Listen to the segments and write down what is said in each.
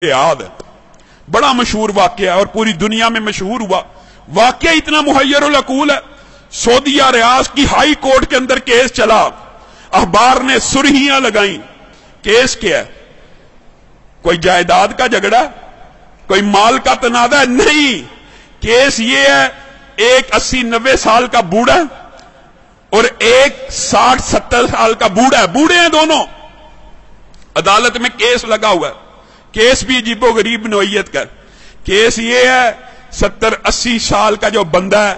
یاد ہے، بڑا مشہور واقعہ اور پوری دنیا میں مشہور ہوا۔ واقعہ اتنا محیر العقول ہے، سعودیہ ریاض کی ہائی کورٹ کے اندر کیس چلا، اخبار نے سرخیاں لگائیں۔ کیس کیا ہے؟ کوئی جائیداد کا جھگڑا، کوئی مال کا تنازع نہیں۔ کیس یہ ہے، ایک 80-90 سال کا بوڑھا اور ایک 60-70 سال کا بوڑھا ہے، بوڑھے ہیں دونوں، عدالت میں کیس لگا ہوا ہے۔ کیس بھی عجیب و غریب نوعیت کا۔ کیس یہ ہے، 70-80 سال کا جو بندہ ہے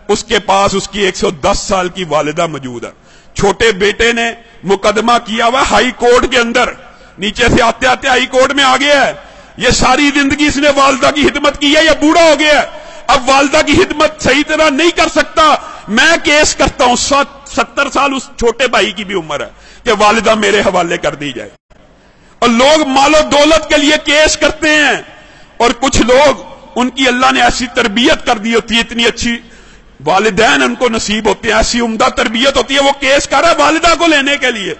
اس کے پاس اس کی 110 سال کی والدہ موجود ہے۔ چھوٹے بیٹے نے مقدمہ کیا ہوا ہائی کورٹ کے اندر، نیچے سے آتے آتے ہائی کورٹ میں آ گیا ہے۔ یہ ساری زندگی اس نے والدہ کی خدمت کی ہے، یہ بوڑھا ہو گیا ہے، اب والدہ کی خدمت صحیح طرح نہیں کر سکتا، میں کیس کرتا ہوں۔ 70 سال اس چھوٹے بھائی کی بھی عمر ہے کہ والدہ میرے حوالے کر دی جائے۔ اور لوگ مال و دولت کے لیے کیس کرتے ہیں، اور کچھ لوگ ان کی اللہ نے ایسی تربیت کر دی ہوتی ہے، اتنی اچھی والدین ان کو نصیب ہوتے ہیں، ایسی عمدہ تربیت ہوتی ہے، وہ کیس کر رہا ہے والدہ کو لینے کے لیے۔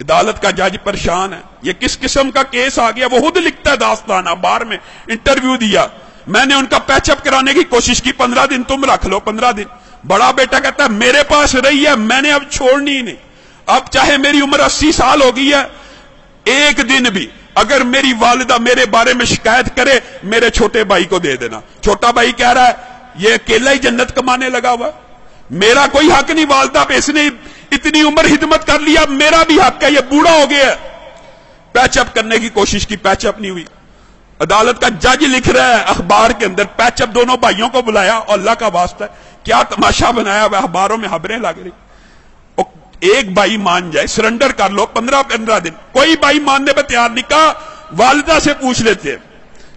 عدالت کا جج پریشان ہے، یہ کس قسم کا کیس آ گیا؟ وہ خود لکھتا ہے داستان، اخبار میں انٹرویو دیا، میں نے ان کا پیچ اپ کرانے کی کوشش کی، 15 دن تم رکھ لو، 15 دن۔ بڑا بیٹا کہتا ہے میرے پاس رہی ہے، میں نے اب چھوڑنی ہی نہیں، اب چاہے میری عمر 80 سال ہو گئی ہے، ایک دن بھی اگر میری والدہ میرے بارے میں شکایت کرے میرے چھوٹے بھائی کو دے دینا۔ چھوٹا بھائی کہہ رہا ہے یہ اکیلا ہی جنت کمانے لگا ہوا، میرا کوئی حق نہیں والدہ پہ، اس نے اتنی عمر خدمت کر لیا، میرا بھی حق ہے، یہ بوڑھا ہو گیا ہے۔ پیچ اپ کرنے کی کوشش کی، پیچ اپ نہیں ہوئی۔ عدالت کا جج لکھ رہا ہے اخبار کے اندر، پیچ اپ دونوں بھائیوں کو بلایا، اور اللہ کا واسطہ ہے کیا تماشا بنایا ہوا، اخباروں میں خبریں لگ رہی، ایک بھائی مان جائے، سرنڈر کر لو 15 دن، کوئی بھائی ماننے پہ تیار نہیں، کہا والدہ سے پوچھ لیتے۔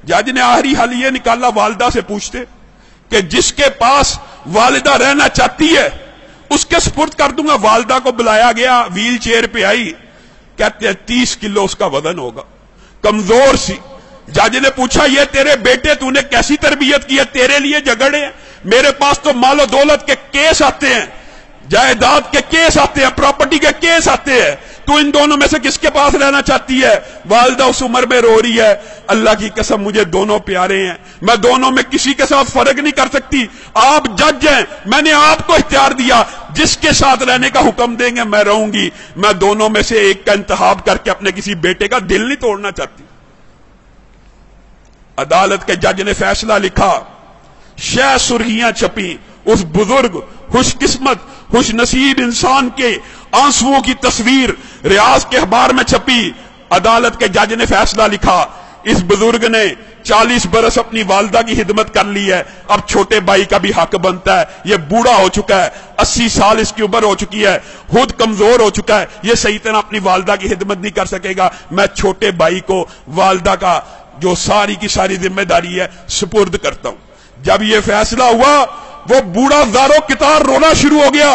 جج نے آخری حل یہ نکالا، والدہ سے پوچھتے کہ جس کے پاس والدہ رہنا چاہتی ہے اس کے سپرد کر دوں گا۔ والدہ کو بلایا گیا، ویل چیئر پہ آئی، کہتے ہیں 30 کلو اس کا وزن ہوگا، کمزور سی۔ جج نے پوچھا یہ تیرے بیٹے تو نے کیسی تربیت کی ہے، تیرے لیے جھگڑے ہیں، میرے پاس تو مال و دولت کے کیس آتے ہیں، جائیداد کے کیس آتے ہیں، پراپرٹی کے کیس آتے ہیں، تو ان دونوں میں سے کس کے پاس رہنا چاہتی ہے؟ والدہ اس عمر میں رو رہی ہے، اللہ کی قسم مجھے دونوں پیارے ہیں، میں دونوں میں کسی کے ساتھ فرق نہیں کر سکتی، آپ جج ہیں، میں نے آپ کو اختیار دیا، جس کے ساتھ رہنے کا حکم دیں گے میں رہوں گی، میں دونوں میں سے ایک کا انتخاب کر کے اپنے کسی بیٹے کا دل نہیں توڑنا چاہتی۔ عدالت کے جج نے فیصلہ لکھا، شہ سرخیاں چھپی، اس بزرگ خوش قسمت خوش نصیب انسان کے آنسوؤں کی تصویر ریاض کے اخبار میں چھپی۔ عدالت کے جج نے فیصلہ لکھا، اس بزرگ نے 40 برس اپنی والدہ کی خدمت کر لی ہے، اب چھوٹے بھائی کا بھی حق بنتا ہے، یہ بوڑھا ہو چکا ہے، 80 سال اس کی عمر ہو چکی ہے، خود کمزور ہو چکا ہے، یہ صحیح طرح اپنی والدہ کی خدمت نہیں کر سکے گا، میں چھوٹے بھائی کو والدہ کا جو ساری کی ساری ذمہ داری ہے سپرد کرتا ہوں۔ جب یہ فیصلہ ہوا وہ بوڑھا زارو کتار رونا شروع ہو گیا،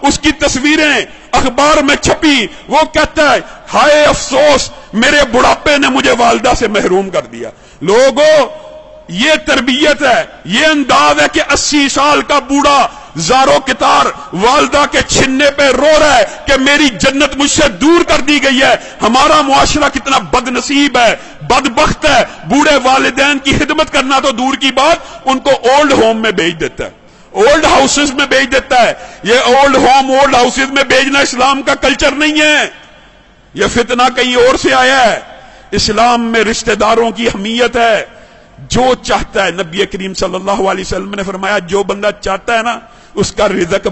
اس کی تصویریں اخبار میں چھپی، وہ کہتا ہے ہائے افسوس میرے بڑھاپے نے مجھے والدہ سے محروم کر دیا۔ لوگوں یہ تربیت ہے، یہ انداز ہے کہ 80 سال کا بوڑھا زارو کتار والدہ کے چھننے پہ رو رہا ہے کہ میری جنت مجھ سے دور کر دی گئی ہے۔ ہمارا معاشرہ کتنا بد نصیب ہے، بدبخت ہے، بوڑھے والدین کی خدمت کرنا تو دور کی بات، ان کو اولڈ ہوم میں بھیج دیتا ہے، اولڈ ہاؤسز میں بھیج دیتا ہے۔ یہ اولڈ ہوم اولڈ ہاؤسز میں بھیجنا اسلام کا کلچر نہیں ہے، یہ فتنہ کہیں اور سے آیا ہے۔ اسلام میں رشتہ داروں کی اہمیت ہے، جو چاہتا ہے، نبی کریم صلی اللہ علیہ وسلم نے فرمایا جو بندہ چاہتا ہے نا اس کا رزق